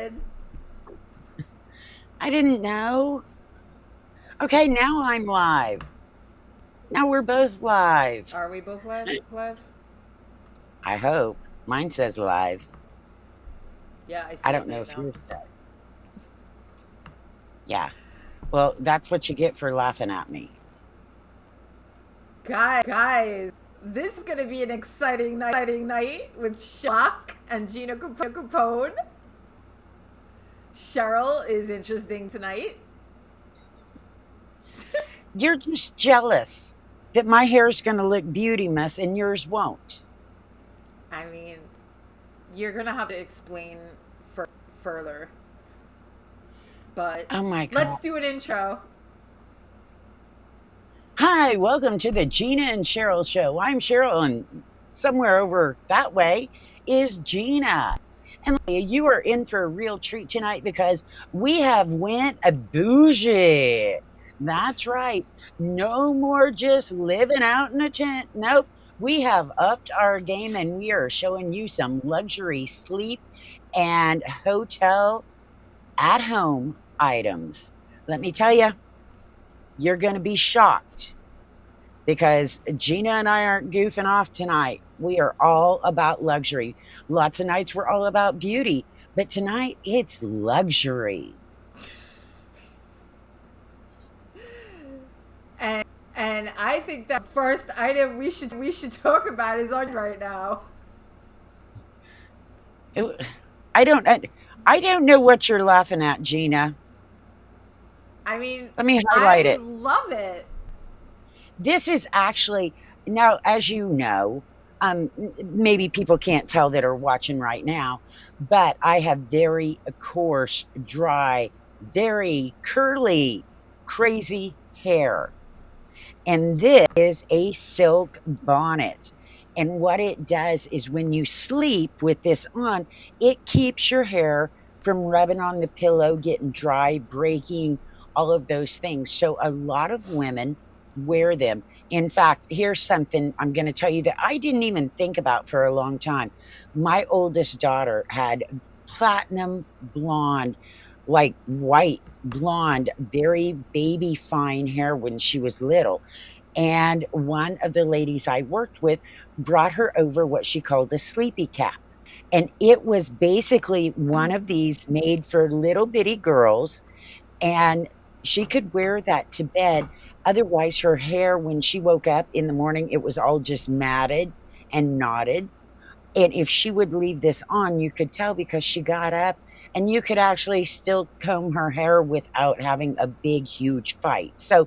started. I didn't know. Okay, now I'm live. Now we're both live. Are we both live? Live? I hope. Mine says live. Yeah, I I see don't it know right if now. yours does. Yeah. Well, that's what you get for laughing at me. Guys, this is gonna be an exciting night with Shock and Gina Capone. Cheryl is interesting tonight. You're just jealous that my hair's going to look beauty mess and yours won't. I mean, you're gonna have to explain further. But Oh my God. let's do an intro. Hi, welcome to the Gina and Cheryl show. I'm Cheryl, and somewhere over that way is Gina. And you are in for a real treat tonight because we have went a bougie. That's right. No more just living out in a tent. Nope. We have upped our game and we are showing you some luxury sleep and hotel at home items. Let me tell you, you're going to be shocked because Gina and I aren't goofing off tonight. We are all about luxury. Lots of nights we're all about beauty, but tonight it's luxury. And I think that first item we should talk about is on right now. It- I don't I don't know what you're laughing at, Gina. I mean, Let me highlight I it. love it. This is actually now, as you know, maybe people can't tell that are watching right now, but I have very coarse, dry, very curly, crazy hair. And this is a silk bonnet. And what it does is when you sleep with this on, it keeps your hair from rubbing on the pillow, getting dry, breaking, all of those things. So a lot of women wear them. In fact, here's something I'm going to tell you that I didn't even think about for a long time. My oldest daughter had platinum blonde, like white blonde, very baby fine hair when she was little. And one of the ladies I worked with brought her over what she called a sleepy cap. And it was basically one of these made for little bitty girls. And she could wear that to bed. Otherwise, her hair, when she woke up in the morning, it was all just matted and knotted. And if she would leave this on, you could tell because she got up and you could actually still comb her hair without having a big, huge fight. So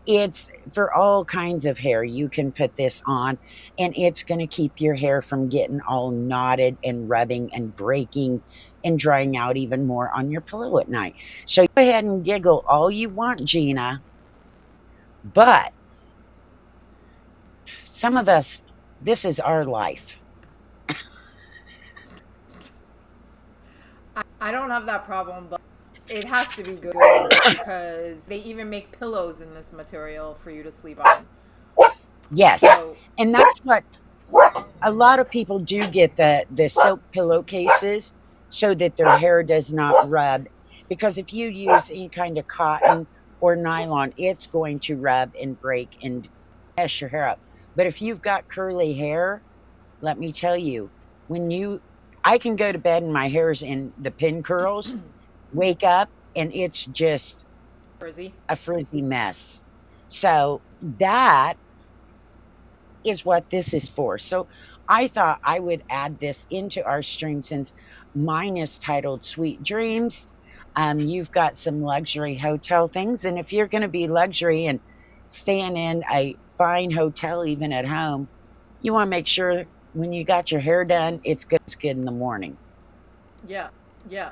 it's for all kinds of hair. You can put this on, and it's going to keep your hair from getting all knotted and rubbing and breaking and drying out even more on your pillow at night. So go ahead and giggle all you want, Gina. But some of us, this is our life. I don't have that problem, but it has to be good because they even make pillows in this material for you to sleep on. Yes. So, And that's what a lot of people do get, the silk pillowcases so that their hair does not rub. Because if you use any kind of cotton or nylon, it's going to rub and break and mess your hair up. But if you've got curly hair, let me tell you, when you I can go to bed and my hair's in the pin curls, wake up and it's just frizzy. a frizzy mess. So that is what this is for. So I thought I would add this into our stream since mine is titled Sweet Dreams. You've got some luxury hotel things. And if you're going to be luxury and staying in a fine hotel, even at home, you want to make sure when you got your hair done, it's good in the morning. Yeah, yeah.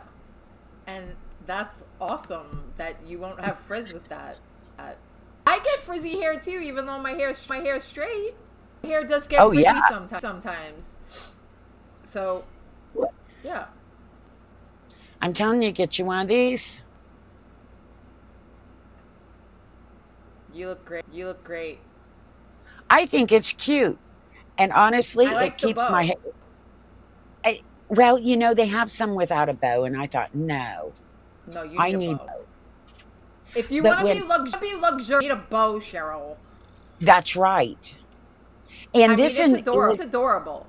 And that's awesome that you won't have frizz with that. I get frizzy hair too, even though my hair's straight. My hair does get Oh, yeah. frizzy sometimes. So, yeah. I'm telling you, get you one of these. You look great. You look great. I think it's cute. And I honestly, it like the keeps my bow. hair. Well, they have some without a bow, and I thought, no, No, you I need a need bow. bow. If you But want to when be luxurious, you need a bow, Cheryl. that's right. And I mean, this it's one adorable. It's is adorable.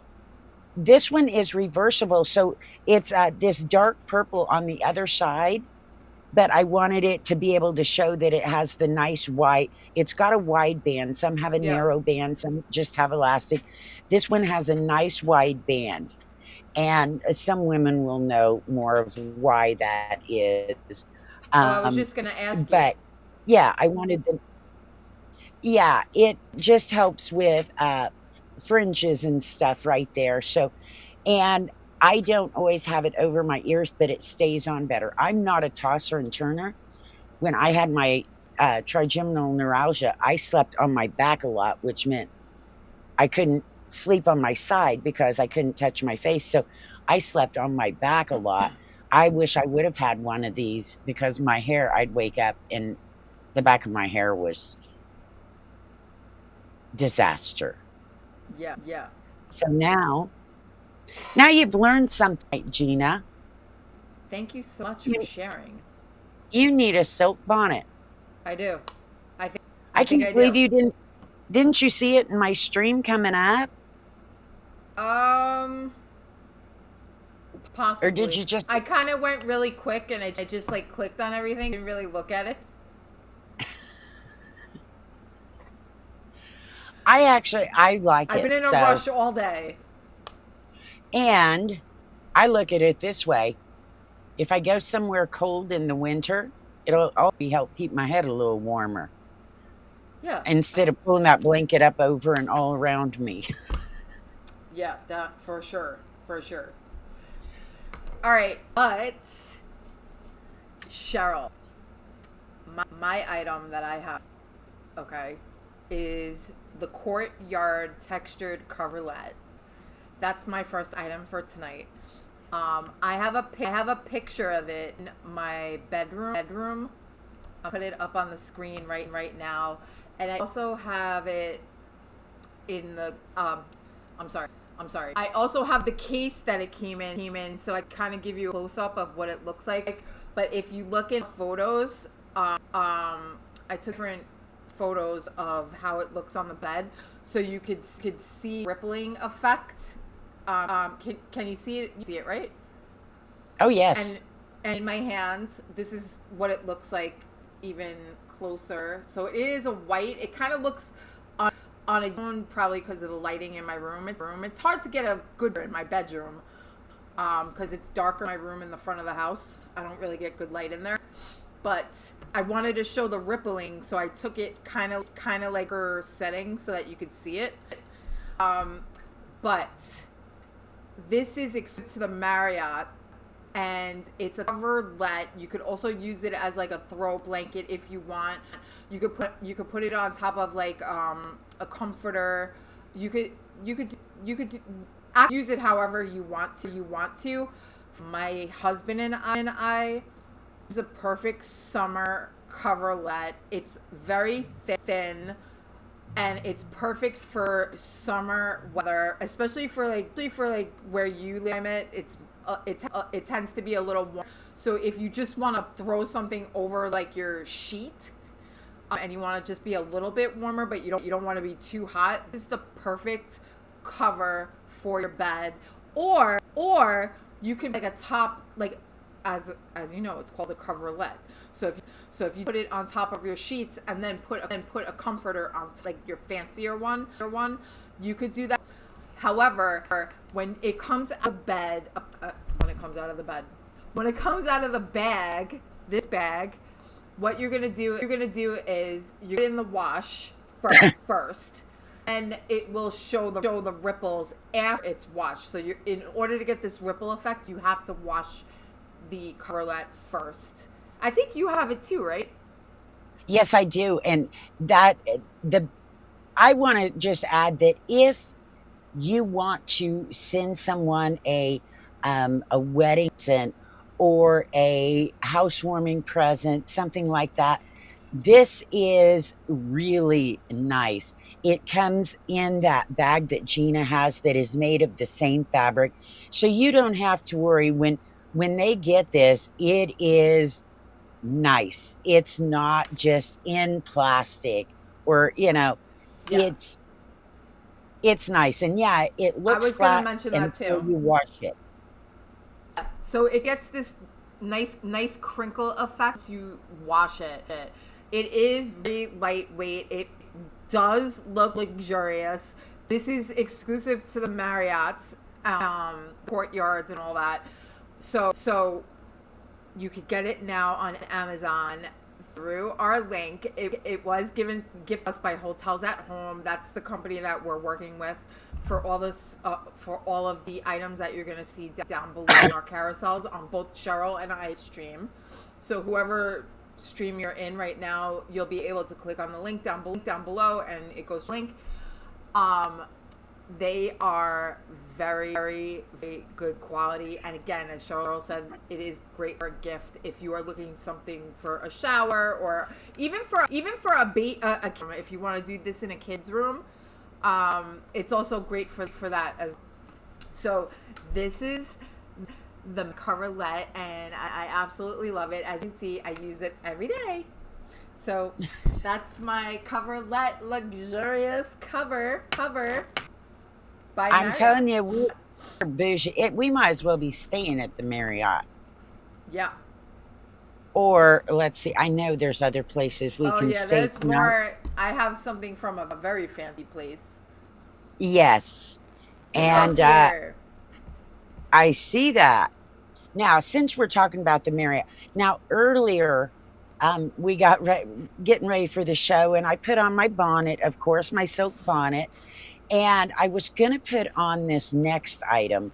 this one is reversible, so it's this dark purple on the other side. But I wanted it to be able to show that it has the nice white. It's got a wide band. Some have a Yeah. narrow band. Some just have elastic. This one has a nice wide band. And some women will know more of why that is. Oh, I was Um, just gonna ask you. but yeah, I wanted them. Yeah, it just helps with fringes and stuff right there. So, and I don't always have it over my ears, but it stays on better. I'm not a tosser and turner. When I had my trigeminal neuralgia, I slept on my back a lot, which meant I couldn't sleep on my side because I couldn't touch my face. So I slept on my back a lot. I wish I would have had one of these because my hair, I'd wake up and the back of my hair was disaster. Yeah, yeah. So now you've learned something, Gina. Thank you so much for You, sharing. you need a silk bonnet. I do. I think. I I think can't I believe do. you didn't you see it in my stream coming up? Um, Or did possibly. you just I kind of went really quick, and I just like clicked on everything, didn't really look at it. I like I've it. been in a So, rush all day. and I look at it this way. If I go somewhere cold in the winter, it'll also help keep my head a little warmer Yeah. instead of pulling that blanket up over and all around me. Yeah, that for sure. For sure. All right, but Cheryl, my item that I have, okay, is the Courtyard textured coverlet. That's my first item for tonight. I have a picture of it in my bedroom. I'll put it up on the screen right now, and I also have it in the I'm sorry. I'm sorry. I also have the case that it came in, so I kind of give you a close up of what it looks like. But if you look at photos, I took different photos of how it looks on the bed, so you could see rippling effect. Can you see it? You see it, right? Oh, And yes. and in my hand, this is what it looks like even closer. So it is a white. It kind of looks on a phone, probably because of the lighting in my room. It's hard to get a good in my bedroom because it's darker in my room in the front of the house. I don't really get good light in there. But I wanted to show the rippling, so I took it kind of like her setting so that you could see it. But this is exclusive to the Marriott, and it's a coverlet. You could also use it as like a throw blanket if you want. You could put it on top of like a comforter. You could use it however you want to. My husband and I is a perfect summer coverlet. It's very thin, and it's perfect for summer weather, especially for like where you live. It tends to be a little warm. So if you just want to throw something over like your sheet, and you want to just be a little bit warmer, but you don't want to be too hot, this is the perfect cover for your bed. Or you can like a top, like as you know, it's called a coverlet. So if you put it on top of your sheets and then put a comforter on like your fancier one, you could do that. However, when it comes out of the bed, when it comes out of the bag, this bag, what you're gonna do is you're in the wash first, and it will show the ripples after it's washed. So in order to get this ripple effect, you have to wash the coverlet first. I think you have it too, right? Yes, I do. And that the I want to just add that if you want to send someone a wedding present or a housewarming present, something like that, this is really nice. It comes in that bag that Gina has that is made of the same fabric. So you don't have to worry when they get this, it is nice. It's not just in plastic or, Yeah. it's it's nice. And yeah, it I looks was gonna flat mention that until too. you wash it. So it gets this nice crinkle effect as you wash it. It is very lightweight. It does look luxurious. This is exclusive to the Marriotts, courtyards and all that. So you could get it now on Amazon through our link. It was given gift us by Hotels at Home. That's the company that we're working with for all this for all of the items that you're gonna see down below in our carousels on both Cheryl and I stream. So whoever stream you're in right now, you'll be able to click on the link down below, and it goes to link. Um, they are very good quality, and again, as Cheryl said, it is great for a gift if you are looking something for a shower, or even for a camera. If you want to do this in a kid's room, it's also great for that as well. So this is the Coverlet, and I absolutely love it. As you can see, I use it every day. So that's my Coverlet luxurious cover by I'm Marriott. telling you, we're bougie. We might as well be staying at the Marriott. Yeah. Or let's see, I know there's other places we Oh can yeah, stay there's tonight. more. I have something from a very fancy place. Yes. It goes And here. I see that. Now, since we're talking about the Marriott, now earlier, we got getting ready for the show, and I put on my bonnet, of course, my silk bonnet, and I was going to put on this next item,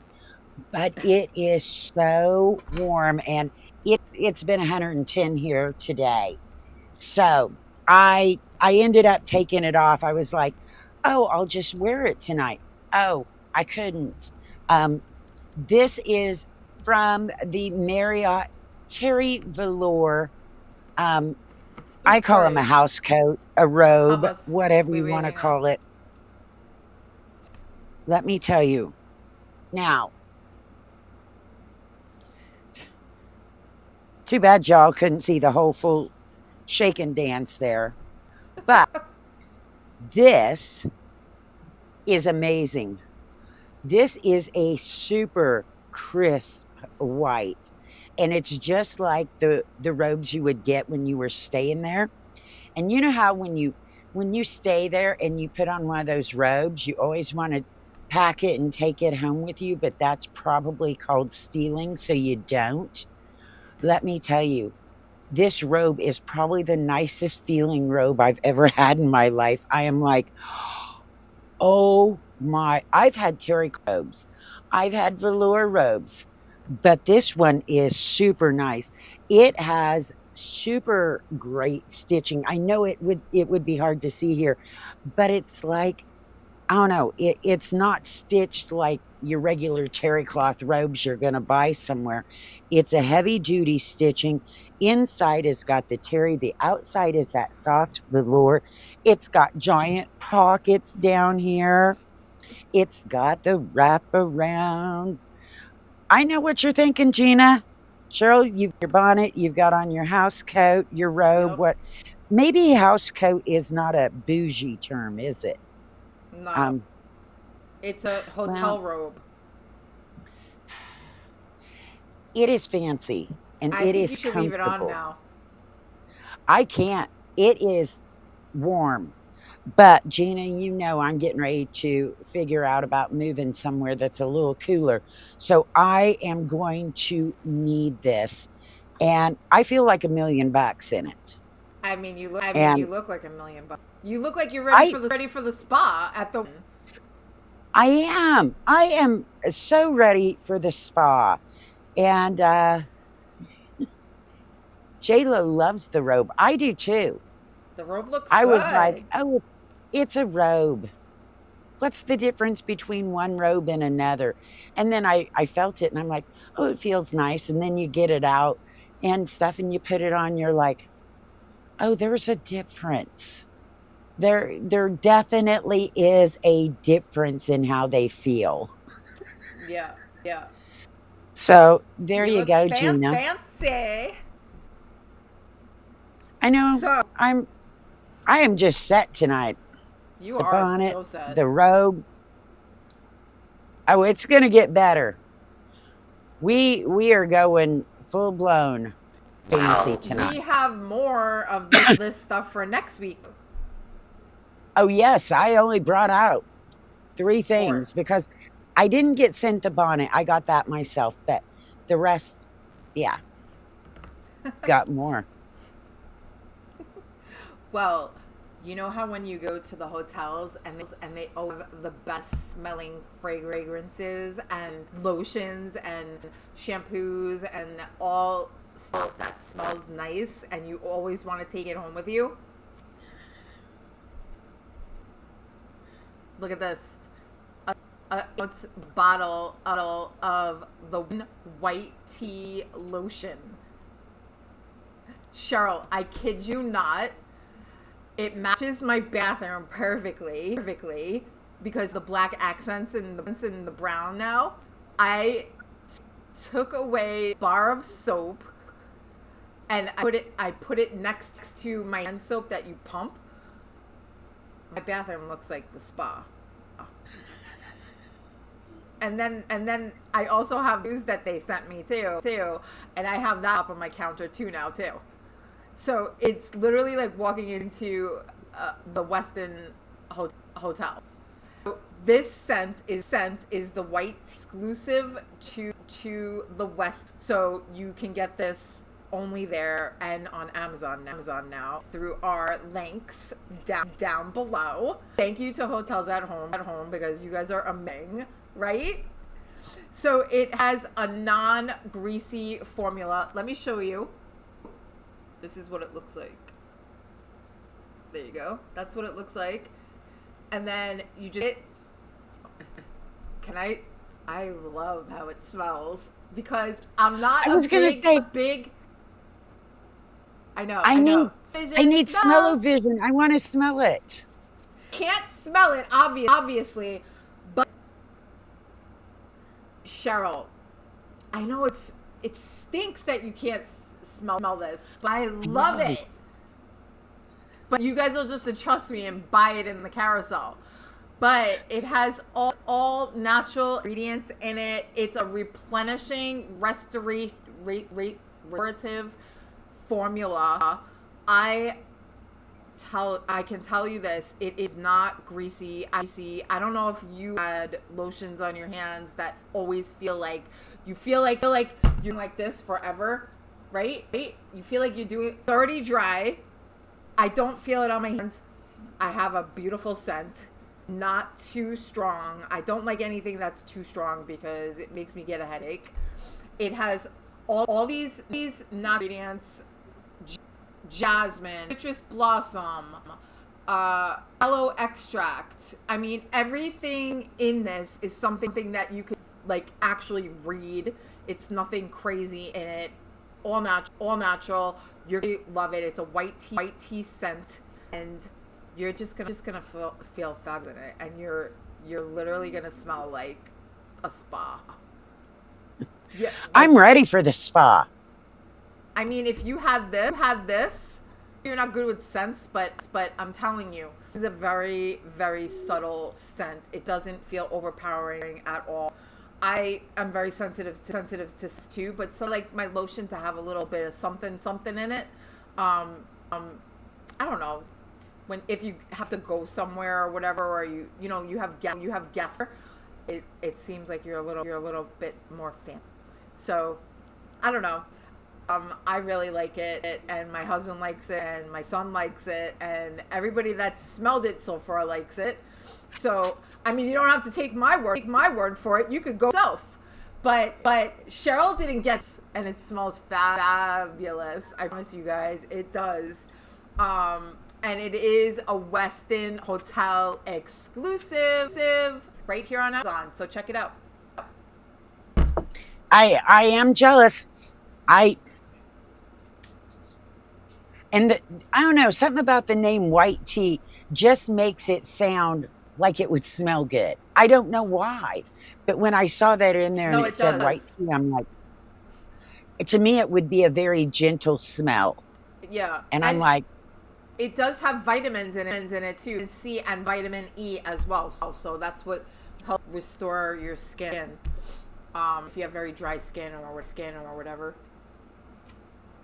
but it is so warm, and it's been 110 here today. So I ended up taking it off. I was like, oh, I'll just wear it tonight. Oh, I couldn't. Um, this is from the Marriott Terry Velour. Um, I Oops, call them a sorry. house coat, a Help robe, us. whatever you Wait, want to hang on. call it. Let me tell you. Now, too bad y'all couldn't see the whole full shake and dance there. But this is amazing. This is a super crisp white, and it's just like the robes you would get when you were staying there. And you know how when you stay there and you put on one of those robes, you always want to pack it and take it home with you, but that's probably called stealing, so you don't. Let me tell you, this robe is probably the nicest feeling robe I've ever had in my life. I am like, oh my, I've had terry robes, I've had velour robes, but this one is super nice. It has super great stitching. I know it would be hard to see here, but it's like, I don't know, it's not stitched like your regular terry cloth robes you're going to buy somewhere. It's a heavy duty stitching. Inside has got the terry, the outside is that soft velour. It's got giant pockets down here. It's got the wrap around. I know what you're thinking, Gina. Cheryl, you've got your bonnet, you've got on your house coat, your robe. Yep. What? Maybe house coat is not a bougie term, is it? No, Um, it's a well, hotel robe. it is fancy and I it think you is should leave it on comfortable. now. I can't. It is warm. But Gina, you know I'm getting ready to figure out about moving somewhere that's a little cooler. So I am going to need this. And I feel like $1,000,000 in it. You And look like $1,000,000. You look like you're I ready for the spa at the. I am. I am so ready for the spa. And J-Lo loves the robe. I do too. The robe looks I was like, good. oh, it's a robe. What's the difference between one robe and another? And then I felt it and I'm like, oh, it feels nice. And then you get it out and stuff and you put it on, you're like, oh, there's a difference. There definitely is a difference in how they feel. Yeah, yeah. So there You you look go, Gina. fancy. I know So I am just set tonight. you The are bonnet, so sad. the robe. Oh, it's gonna get better. We are going full blown fancy Well, tonight. we have more of this stuff for next week. Oh yes, I only brought out three Four. things because I didn't get sent the bonnet. I got that myself, but the rest, yeah, got more. Well, you know how when you go to the hotels and they all have the best smelling fragrances and lotions and shampoos and all stuff that smells nice and you always want to take it home with you? Look at this. Ounce bottle of the white tea lotion. Cheryl, I kid you not. It matches my bathroom perfectly because the black accents and the brown now. I took away a bar of soap and I put it next to my hand soap that you pump. My bathroom looks like the spa. And then I also have news that they sent me too, and I have that up on my counter too now too. So it's literally like walking into the Westin hotel. So this scent is the white exclusive to the West. So you can get this only there and on Amazon now through our links down below. Thank you to Hotels at Home because you guys are amazing, right? So it has a non-greasy formula. Let me show you. This is what it looks like. There you go. That's what it looks like. And then you just I love how it smells because I'm not I was gonna say a big I know. I need smell-o-vision. I want to smell it. Can't smell it, obviously, but Cheryl, I know it stinks that you can't smell this, but I I love know. it. But you guys will just trust me and buy it in the carousel. But it has all natural ingredients in it. It's a replenishing, restorative formula. I can tell you this, it is not greasy. I don't know if you had lotions on your hands that always feel like you're like this forever, right? You feel like you're doing already dry. I don't feel it on my hands. I have a beautiful scent, not too strong. I don't like anything that's too strong because it makes me get a headache. It has all these ingredients: jasmine, citrus blossom, aloe extract. I mean, everything in this is something that you could like actually read. It's nothing crazy in it. All natural. You're gonna love it. It's a white tea scent, and you're just gonna feel fabulous in it, and you're literally gonna smell like a spa. Yeah, like, I'm ready for the spa. I mean, if you had this, you're not good with scents, but I'm telling you, it's a very, very subtle scent. It doesn't feel overpowering at all. I am very sensitive to this too, but so like my lotion to have a little bit of something in it. I don't know, if you have to go somewhere or whatever, or you have guests, it seems like you're a little bit more fan. So I don't know. I really like it, and my husband likes it, and my son likes it, and everybody that's smelled it so far likes it. So, I mean, you don't have to take my word for it. You could go yourself. But Cheryl didn't get, and it smells fabulous. I promise you guys, it does. And it is a Westin hotel exclusive right here on Amazon. So check it out. I am jealous. I and the, I don't know, something about the name white tea just makes it sound like it would smell good. I don't know why. But when I saw that in there and No, it it said white does. tea, I'm like, to me, it would be a very gentle smell. Yeah, And I'm and like, it does have vitamins in it too, and C and vitamin E as well. So that's what helps restore your skin. If you have very dry skin or whatever.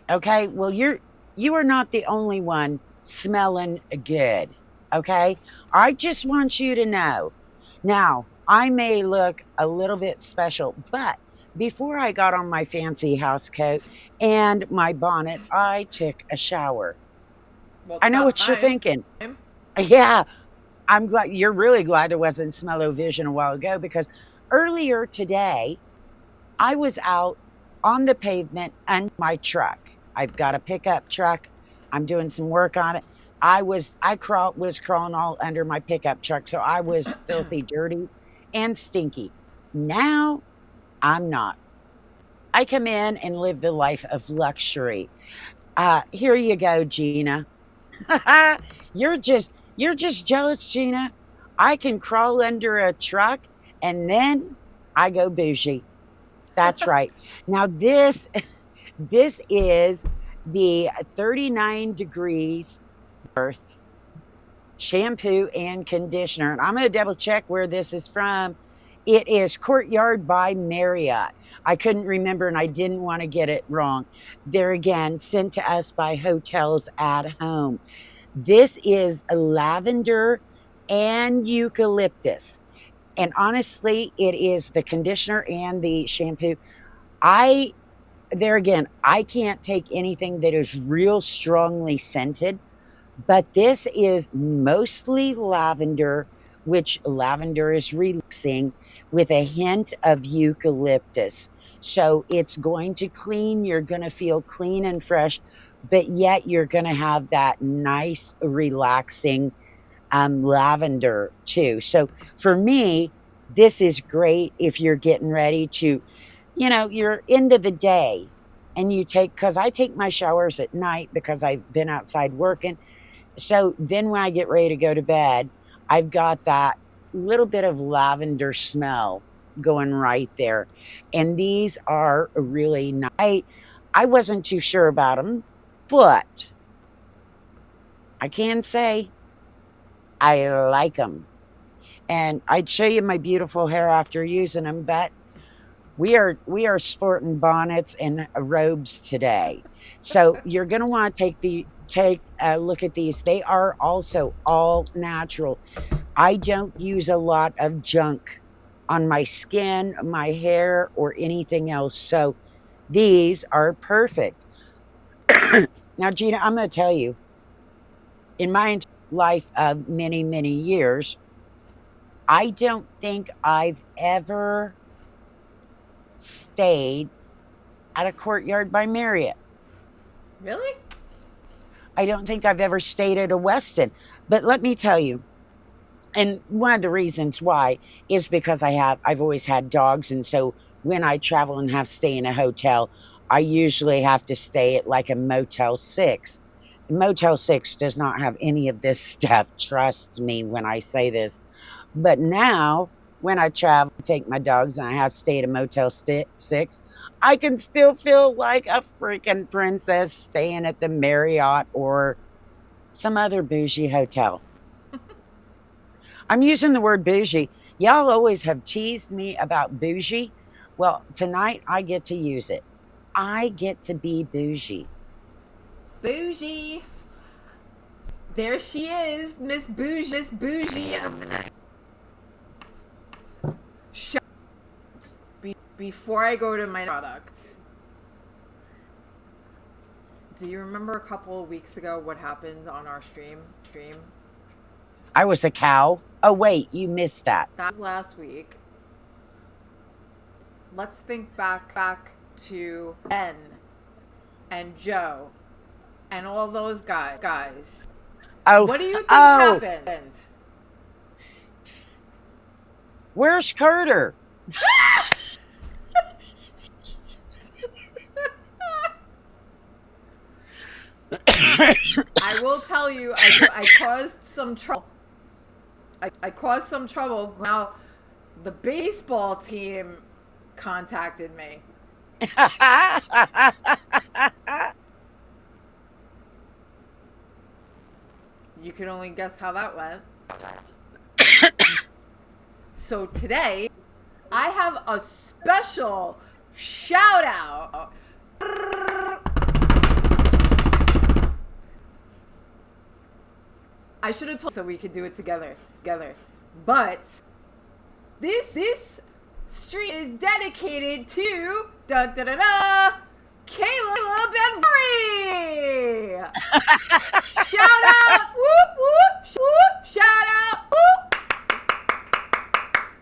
okay, well, you are not the only one smelling good. Okay. I just want you to know. Now, I may look a little bit special, but before I got on my fancy house coat and my bonnet, I took a shower. Well, it's I know about what you're time. thinking. Yeah, I'm glad you're really glad it wasn't smell-o-vision a while ago because earlier today I was out on the pavement under my truck. I've got a pickup truck. I'm doing some work on it. I was crawling all under my pickup truck, so I was filthy dirty and stinky. Now I'm not. I come in and live the life of luxury. Here you go, Gina. You're just jealous, Gina. I can crawl under a truck and then I go bougie. That's right. Now this is the 39 degrees earth shampoo and conditioner. And I'm going to double check where this is from. It is Courtyard by Marriott. I couldn't remember and I didn't want to get it wrong. There again, sent to us by Hotels at Home. This is a lavender and eucalyptus. And honestly, it is the conditioner and the shampoo. I there again, I can't take anything that is real strongly scented, but this is mostly lavender, which lavender is relaxing with a hint of eucalyptus. So it's going to clean, you're going to feel clean and fresh, but yet you're going to have that nice, relaxing lavender too. So for me, this is great if you're getting ready to, you're into the day and because I take my showers at night because I've been outside working. So then when I get ready to go to bed, I've got that little bit of lavender smell going right there. And these are really nice. I wasn't too sure about them, but I can say I like them. And I'd show you my beautiful hair after using them, but we are sporting bonnets and robes today. So you're going to want to take a look at these. They are also all natural. I don't use a lot of junk on my skin, my hair, or anything else. So these are perfect. Now, Gina, I'm going to tell you, in my entire life of many, many years, I don't think I've ever stayed at a Courtyard by Marriott. Really? I don't think I've ever stayed at a Westin. But let me tell you, and one of the reasons why is because I've always had dogs, and so when I travel and have to stay in a hotel, I usually have to stay at like a Motel 6. Motel 6 does not have any of this stuff. Trust me when I say this. But now, when I travel, take my dogs, and I have to stay at a Motel 6, I can still feel like a freaking princess staying at the Marriott or some other bougie hotel. I'm using the word bougie. Y'all always have teased me about bougie. Well, tonight I get to use it. I get to be bougie. Bougie. There she is, Miss Bougie. Miss Bougie. Before I go to my product, do you remember a couple of weeks ago what happened on our stream? I was a cow. Oh, wait, you missed that. That was last week. Let's think back to Ben and Joe and all those guys. Oh, What do you think happened? Where's Carter? I will tell you, I caused some trouble I caused some trouble. Now, the baseball team contacted me. You can only guess how that went. So today, I have a special shout out. I should have told so we could do it together. But this stream is dedicated to Caleb and Rory. Shout out! Whoop whoop whoop! Shout out! Whoop!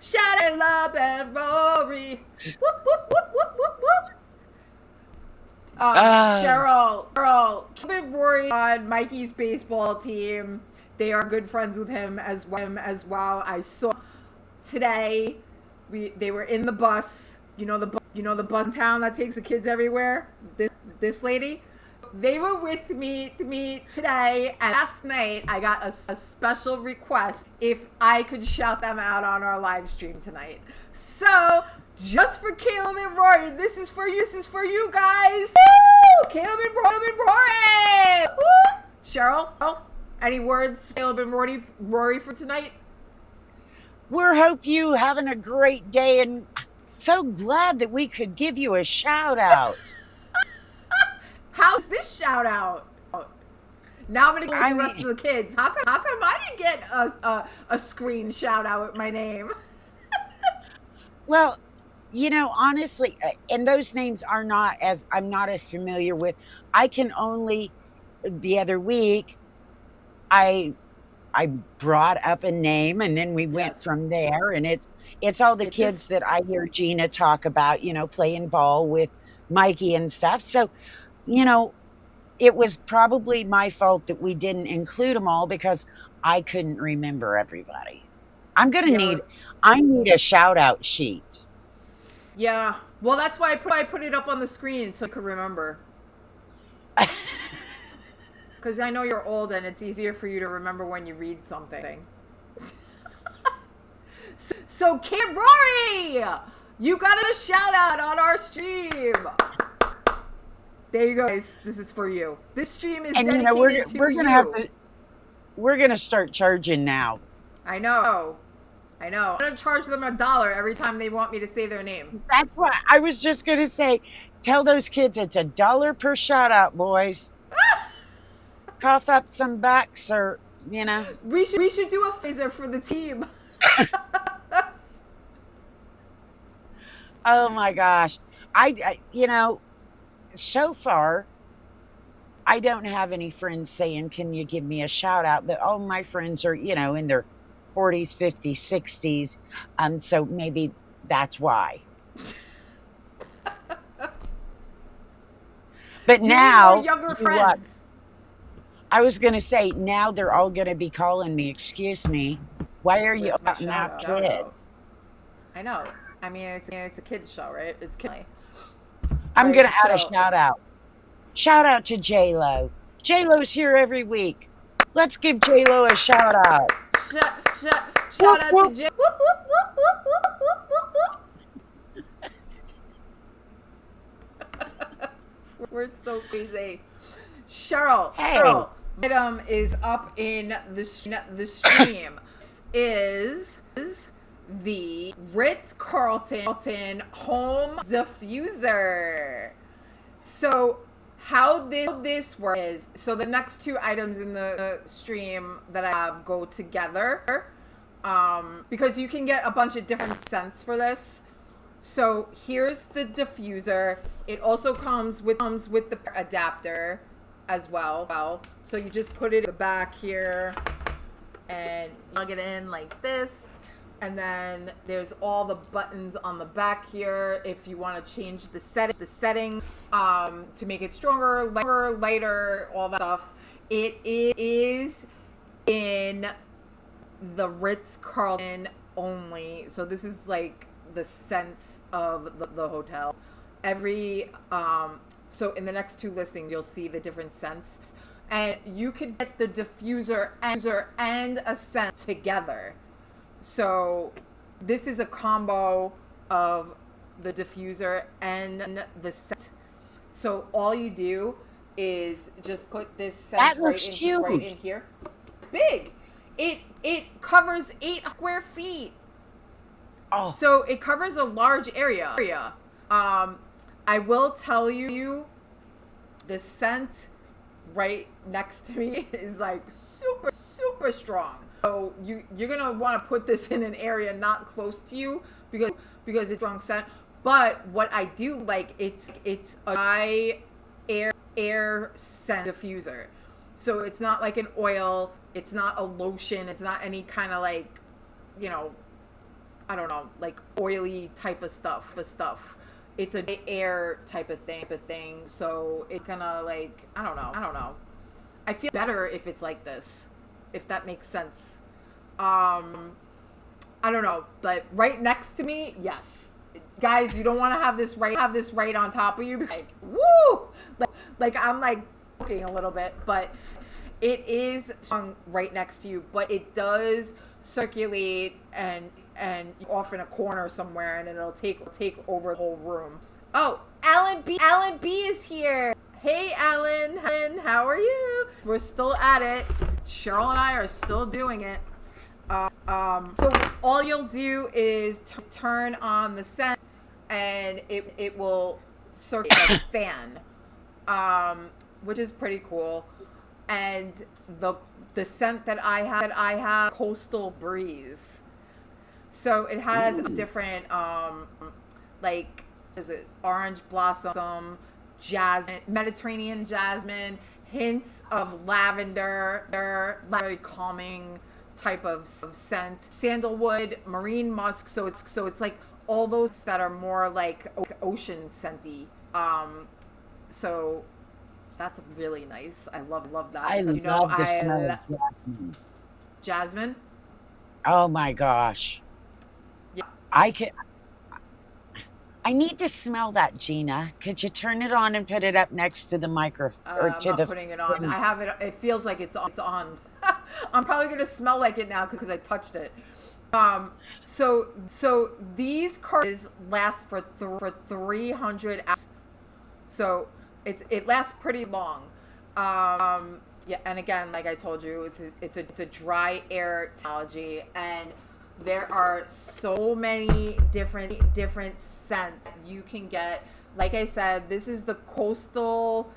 Shout out, Caleb and Rory. Whoop whoop whoop whoop whoop whoop. Cheryl, Caleb and Rory on Mikey's baseball team. They are good friends with him as well. I saw today. They were in the bus. You know the bus in town that takes the kids everywhere. This lady. They were with me today, and last night I got a special request if I could shout them out on our live stream tonight. So just for Caleb and Rory, this is for you guys. Woo! Caleb and Rory. Woo! Cheryl, any words, Caleb and Rory for tonight? We hope you having a great day, and so glad that we could give you a shout out. How's this shout out? Now I'm gonna go with the rest of the kids. How come I didn't get a screen shout out with my name? Well, honestly, and those names I'm not as familiar with. I can only the other week I brought up a name, and then we went from there, and it's all the kids that I hear Gina talk about, playing ball with Mikey and stuff. So, it was probably my fault that we didn't include them all because I couldn't remember everybody. I need a shout out sheet. Yeah. Well, that's why I put it up on the screen so I could remember. Because I know you're old and it's easier for you to remember when you read something. So Kid Rory, you got a shout out on our stream. There you go, guys. This is for you. This stream is dedicated to you. We're gonna start charging now. I know. I'm gonna charge them $1 every time they want me to say their name. That's what I was just gonna say. Tell those kids it's $1 per shout out, boys. Cough up some backs, or We should do a phaser for the team. Oh my gosh, I so far I don't have any friends saying, "Can you give me a shout out?" But all my friends are in their 40s, 50s, 60s, so maybe that's why. But now, younger friends. I was going to say, now they're all going to be calling me, "Excuse me, why are you out now, kids?" I know. I mean, it's a kid's show, right? It's kid. I'm going to add a shout out. Shout out to J-Lo. J-Lo's here every week. Let's give J-Lo a shout out. Shout out to J. We're so crazy. Cheryl. Hey. Item is up in the stream. This is the Ritz-Carlton home diffuser. So how this works is, so the next two items in the stream that I have go together, because you can get a bunch of different scents for this. So here's the diffuser. It also comes with the adapter as well. So you just put it in the back here and plug it in like this. And then there's all the buttons on the back here if you want to change the setting to make it stronger, lighter, all that stuff. It is in the Ritz-Carlton only. So this is like the scents of the hotel. So in the next two listings, you'll see the different scents. And you could get the diffuser and a scent together So this is a combo of the diffuser and the scent. So all you do is just put this scent That looks right in huge. here. Big. It covers 8 square feet. Oh, So it covers a large area. I will tell you, the scent right next to me is like super strong. So you're gonna want to put this in an area not close to you because it's strong scent. But what I do like, it's a dry air scent diffuser. So it's not like an oil, it's not a lotion, it's not any kind of like, you know, I don't know, like oily type of stuff. It's a air type of thing. So it's gonna like, I don't know. I feel better if it's like this, if that makes sense. I don't know, but right next to me, yes. Guys, you don't want to have this right on top of you. Like, woo! Like I'm like joking a little bit, but it is right next to you, but it does circulate and off in a corner somewhere, and it'll take over the whole room. Oh, Alan B is here. Hey, Alan, how are you? We're still at it. Cheryl and I are still doing it. So all you'll do is turn on the scent, and it will circulate like a fan, which is pretty cool. And the scent that I have, Coastal Breeze. So it has a different like, is it orange blossom, jasmine, Mediterranean jasmine, hints of lavender, very calming type of scent, sandalwood, marine musk. So it's like all those that are more like ocean scenty. So that's really nice. I love that. I love the smell of jasmine. Jasmine. Oh my gosh. Yeah. I could. I need to smell that, Gina. Could you turn it on and put it up next to the or I'm to not the putting it on. I have it. It feels like it's on. I'm probably gonna smell like it now because I touched it. So these cartridges last for 300 hours. So it lasts pretty long. Yeah, and again, like I told you, it's a dry air technology, and there are so many different scents you can get. Like I said, this is the Coastal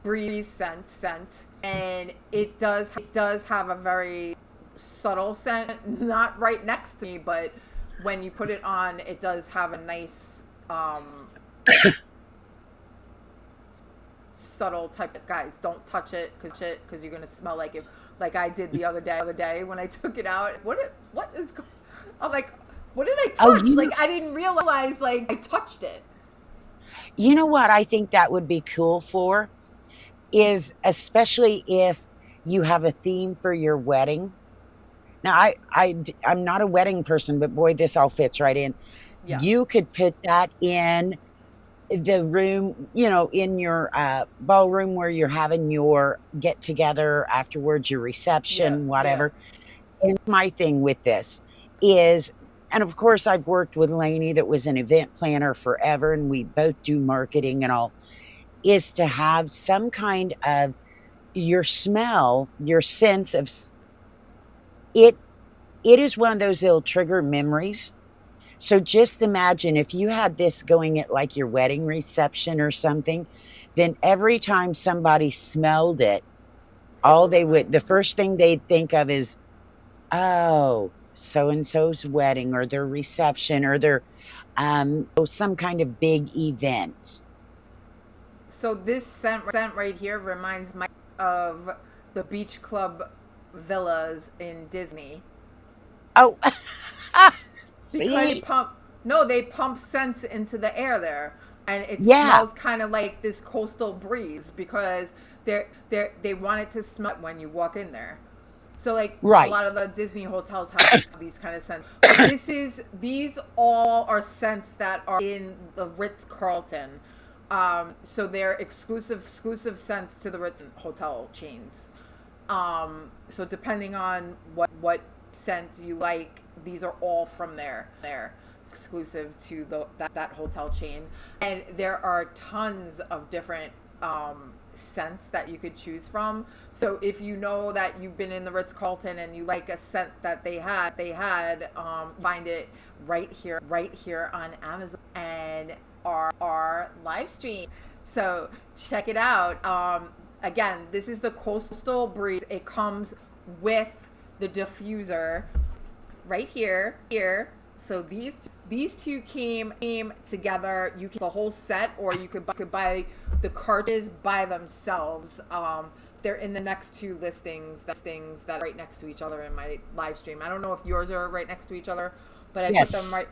Breeze scent, and it does have a very subtle scent, not right next to me, but when you put it on, it does have a nice subtle type of, guys, don't touch it because you're gonna smell like, if like I did the other day when I took it out. I'm like, what did I touch? Oh, Like, I didn't realize like I touched it. you know what I think that would be cool for is, especially if you have a theme for your wedding. Now, I'm not a wedding person, but boy, this all fits right in. Yeah. You could put that in the room, in your ballroom where you're having your get together afterwards, your Yeah. reception, Yeah. whatever. And my thing with this is, and of course, I've worked with Lainey, that was an event planner forever, and we both do marketing and all, is to have some kind of your smell, your sense of it. It is one of those that'll trigger memories. So just imagine if you had this going at like your wedding reception or something, then every time somebody smelled it, the first thing they'd think of is, oh, so and so's wedding or their reception or their some kind of big event. So this scent right here reminds me of the beach club villas in Disney. Oh, Because see, they pump scents into the air there, and it yeah, smells kind of like this coastal breeze because they want it to smell when you walk in there. So like a right. lot of the Disney hotels have these kind of scents. But these all are scents that are in the Ritz-Carlton. So they're exclusive scents to the Ritz hotel chains. So depending on what scent you like, these are all from there, exclusive to that hotel chain. And there are tons of different scents that you could choose from. So if you know that you've been in the Ritz-Carlton and you like a scent that they had, find it right here on Amazon and our live stream. So check it out. Again, this is the Coastal Breeze. It comes with the diffuser right here. So these two came together. You can the whole set, or you could buy the cartridges by themselves. They're in the next two listings that are right next to each other in my live stream. I don't know if yours are right next to each other, but I Yes. I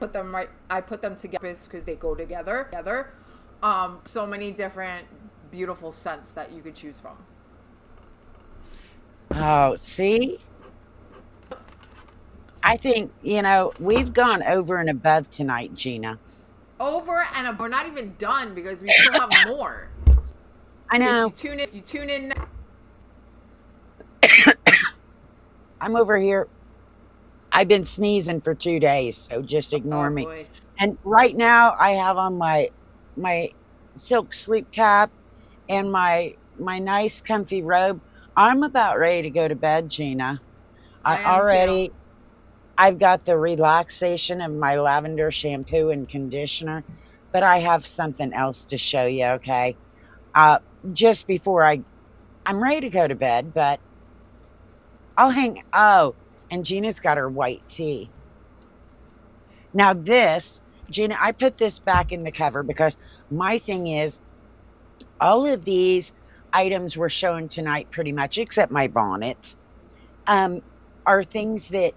put them together because they go together. So many different beautiful scents that you could choose from. Oh, see? I think, we've gone over and above tonight, Gina. We're not even done because we still have more. I know. If you tune in. I'm over here. I've been sneezing for 2 days, so just ignore me. Boy. And right now I have on my silk sleep cap and my nice comfy robe. I'm about ready to go to bed, Gina. I am too. I've got the relaxation of my lavender shampoo and conditioner, but I have something else to show you, okay? Just before I'm ready to go to bed, but and Gina's got her white tea. Now Gina, I put this back in the cover because my thing is all of these items we're showing tonight pretty much, except my bonnet, are things that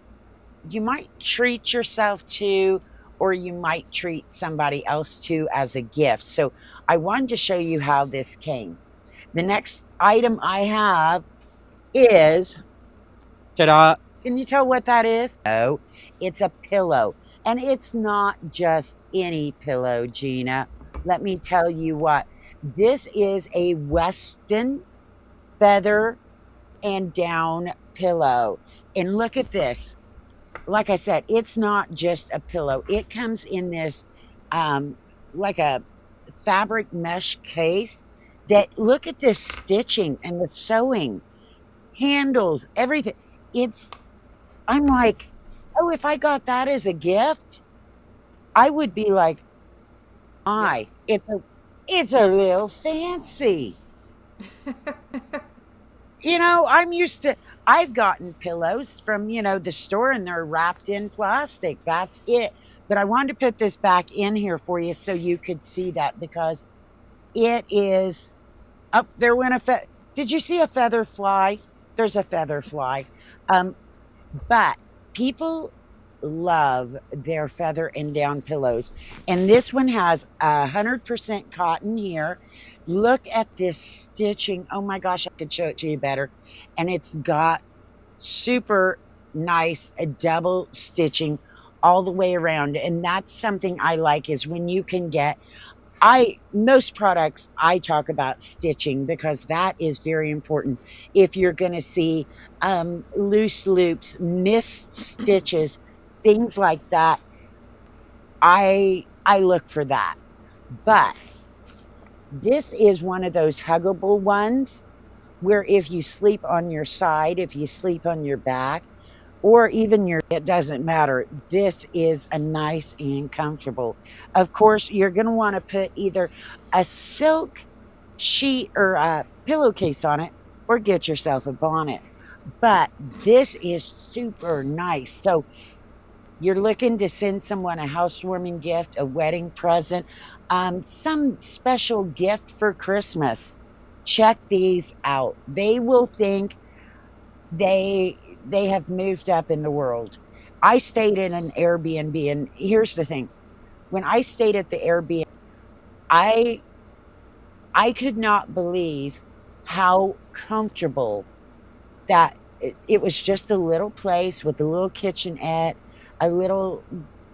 you might treat yourself to, or you might treat somebody else to as a gift. So I wanted to show you how this came. The next item I have is, ta-da! Can you tell what that is? Oh, it's a pillow. And it's not just any pillow, Gina. Let me tell you what. This is a Westin feather and down pillow. And look at this. Like I said, it's not just a pillow. It comes in this like a fabric mesh case look at this stitching and the sewing, handles, everything. I'm like, oh, if I got that as a gift, I would be like, it's a little fancy. I've gotten pillows from, the store and they're wrapped in plastic. That's it. But I wanted to put this back in here for you so you could see that because it is up there. Did you see a feather fly? There's a feather fly. But people love their feather and down pillows. And this one has 100% cotton here. Look at this stitching. Oh my gosh, I could show it to you better. And it's got super nice double stitching all the way around. And that's something I like is when you can get, most products I talk about stitching because that is very important. If you're going to see loose loops, missed stitches, things like that, I look for that. But this is one of those huggable ones where if you sleep on your side, if you sleep on your back, or even it doesn't matter. This is a nice and comfortable. Of course, you're going to want to put either a silk sheet or a pillowcase on it, or get yourself a bonnet. But this is super nice. So you're looking to send someone a housewarming gift, a wedding present, some special gift for Christmas. Check these out. They will think they have moved up in the world. I stayed in an Airbnb, and here's the thing. When I stayed at the Airbnb, I could not believe how comfortable that it was. Just a little place with a little kitchenette, a little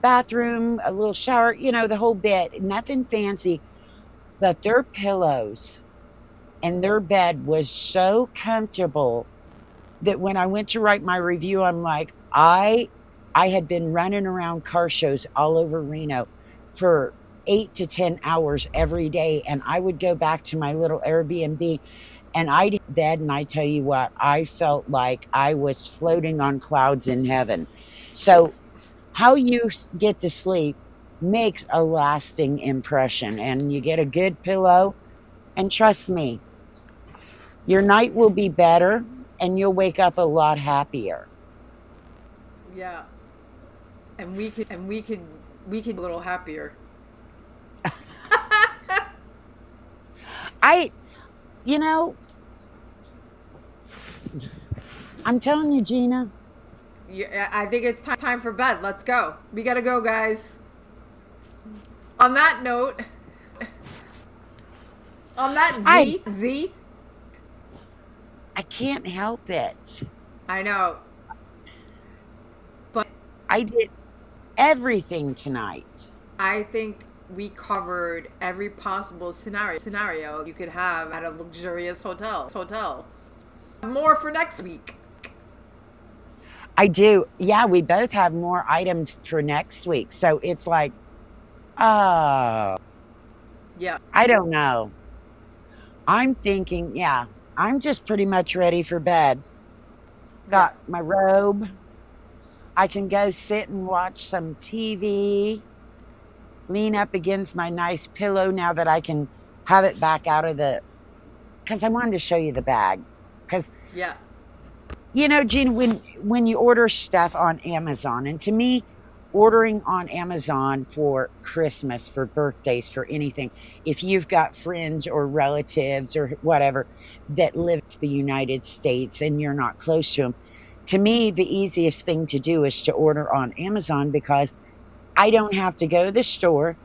bathroom, a little shower, the whole bit. Nothing fancy, but their pillows and their bed was so comfortable that when I went to write my review, I'm like, I had been running around car shows all over Reno for 8 to 10 hours every day, and I would go back to my little Airbnb and I'd hit bed, and I tell you what, I felt like I was floating on clouds in heaven. So, how you get to sleep makes a lasting impression, and you get a good pillow, and trust me, your night will be better and you'll wake up a lot happier. Yeah. And we could be a little happier. I, you know, I'm telling you, Gina, Yeah, I think it's time for bed. Let's go. We gotta go, guys. On that note, on that I Z, I can't help it. I know, but I did everything tonight. I think we covered every possible scenario you could have at a luxurious hotel. More for next week. I do. Yeah, we both have more items for next week. So it's like, oh, Yeah, I don't know. I'm thinking, yeah, I'm just pretty much ready for bed. yeah, Got my robe. I can go sit and watch some TV, lean up against my nice pillow now that I can have it back out of the, because I wanted to show you the bag. Because, yeah, Gina, when you order stuff on Amazon, and to me, ordering on Amazon for Christmas, for birthdays, for anything, if you've got friends or relatives or whatever that live in the United States and you're not close to them, to me, the easiest thing to do is to order on Amazon because I don't have to go to the store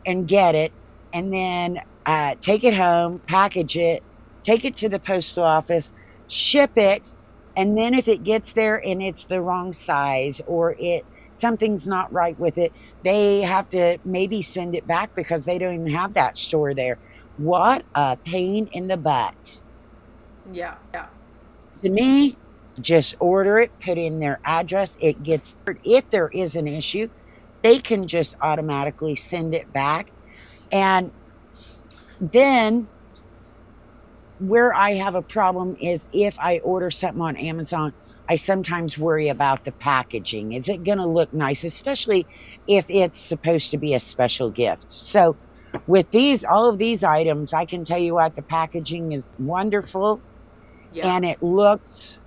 and get it and then take it home, package it, take it to the postal office, ship it, and then if it gets there and it's the wrong size or it something's not right with it, they have to maybe send it back because they don't even have that store there. What a pain in the butt. yeah, yeah, To me, just order it, put in their address, it gets, if there is an issue, they can just automatically send it back. And then where I have a problem is if I order something on Amazon, I sometimes worry about the packaging. Is it going to look nice, especially if it's supposed to be a special gift? So, with all of these items, I can tell you what, the packaging is wonderful yeah. and it looks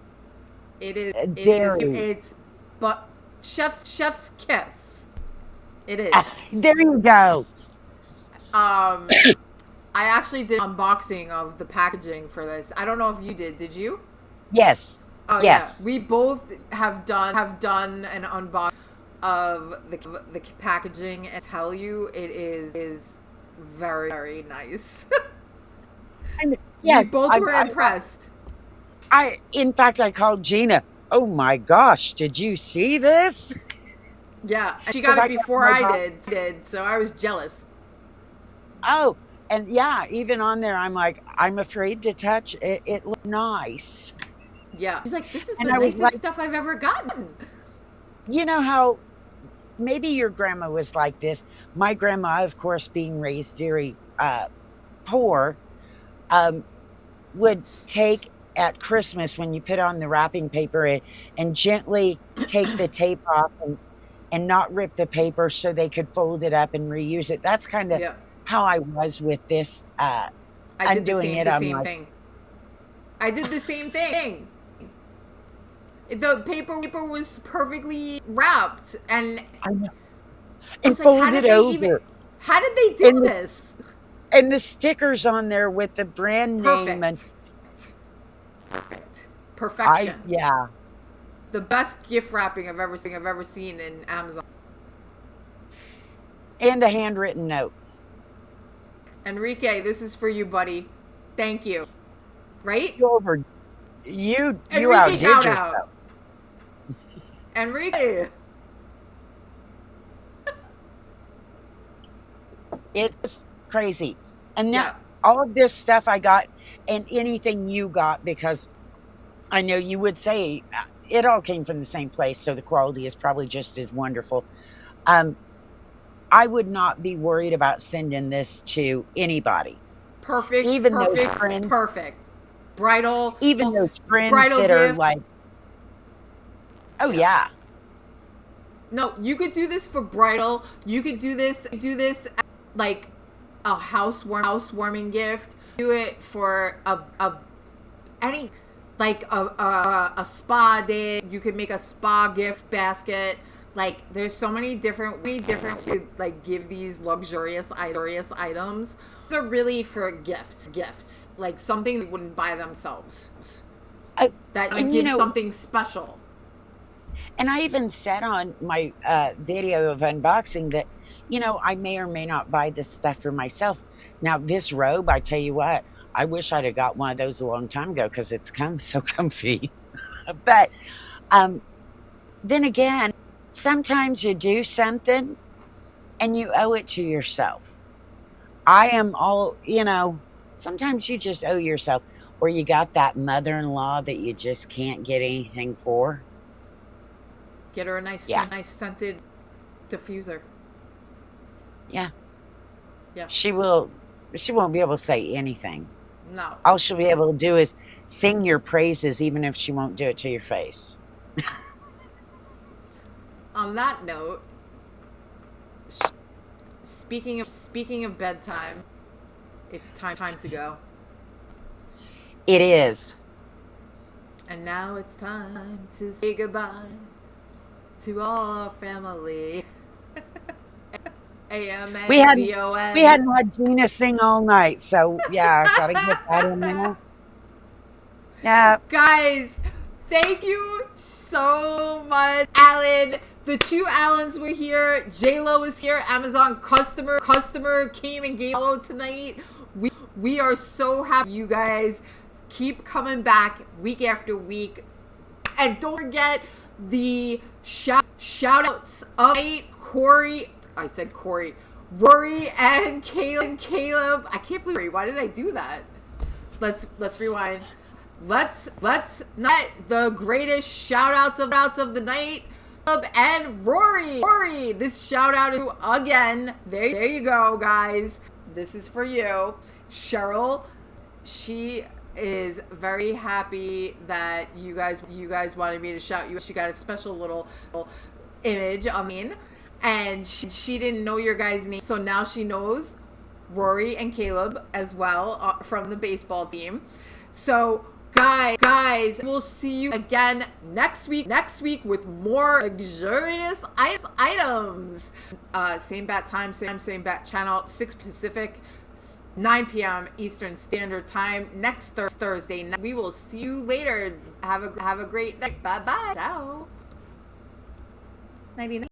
It is. It is. very, It's but chef's kiss. It is. there you go. Um, I actually did an unboxing of the packaging for this. I don't know if you did. Did you? Yes, Oh yeah, yes. we both have done an unboxing of the packaging, and I tell you, it is very nice. And We yeah, both were impressed. in fact, I called Gina. Oh my gosh, did you see this? Yeah, and she Because got it I got before my I box. did, so I was jealous. Oh, and yeah, even on there, I'm like, I'm afraid to touch it. It looked nice. Yeah, she's like, this is And the I was nicest like, stuff I've ever gotten. you know how maybe your grandma was like this. My grandma, of course, being raised very poor, um, would take at Christmas when you put on the wrapping paper and gently take the tape off and not rip the paper so they could fold it up and reuse it. That's kind of Yeah, how I was with this. I did Undoing it, the I'm same like, thing. I did the same thing. The paper was perfectly wrapped, and I know. I And was like, how fold did it they even? over. How did they do And this? the stickers on there with the brand name and Perfect. Perfect. I Perfection. yeah. The best gift wrapping I've ever seen in Amazon. And a handwritten note. Enrique, this is for you, buddy. Thank you. Right? You over you Enrique, outdid shout out. yourself. Enrique. It's crazy. And now Yeah. all of this stuff I got and anything you got because I know you would say it all came from the same place, so the quality is probably just as wonderful. Um, I would not be worried about sending this to anybody, Perfect, even those perfect, friends, perfect. Bridal, even those friends bridal that are gift. like, oh Yeah. yeah, No, you could do this for bridal. You could do this like a housewarming gift. Do it for a any like a spa day. You could make a spa gift basket. Like there's so many different to like give these luxurious items. They're really for gifts like something they wouldn't buy themselves. I, That like and gives something special. and I even said on my video of unboxing that, I may or may not buy this stuff for myself. Now, this robe, I tell you what, I wish I'd have got one of those a long time ago because it's so comfy. But um, then again, sometimes you do something and you owe it to yourself. I am sometimes you just owe yourself, or you got that mother in law that you just can't get anything for. Get her a nice Yeah, nice scented diffuser. yeah. Yeah. She won't be able to say anything. No. All she'll be able to do is sing your praises, even if she won't do it to your face. On that note, speaking of bedtime, it's time to go. It is. And now it's time to say goodbye to all our family. We hadn't we AMADON. hadn't had Gina sing all night, so yeah, gotta get that in there. Yeah. Guys, thank you so much. Alan, the two Allens were here. J-Lo is here. Amazon customer came and gave Aloe tonight. We are so happy. You guys keep coming back week after week. And don't forget the shout outs of Corey. I said Corey. Rory and Caleb. I can't believe. Why did I do that? Let's rewind. Let's not the greatest shout outs of the night. Caleb and Rory. This shout out is again. There you go, guys. This is for you. Cheryl, she is very happy that you guys wanted me to shout you. She got a special little image of me, and she didn't know your guys' name, so now she knows Rory and Caleb as well from the baseball team. So guys, we'll see you again next week with more luxurious items. Same bat time, same bat channel, 6 Pacific, 9 p.m. Eastern Standard Time next Thursday. We will see you later. Have a great night. Bye bye. Ciao. 99.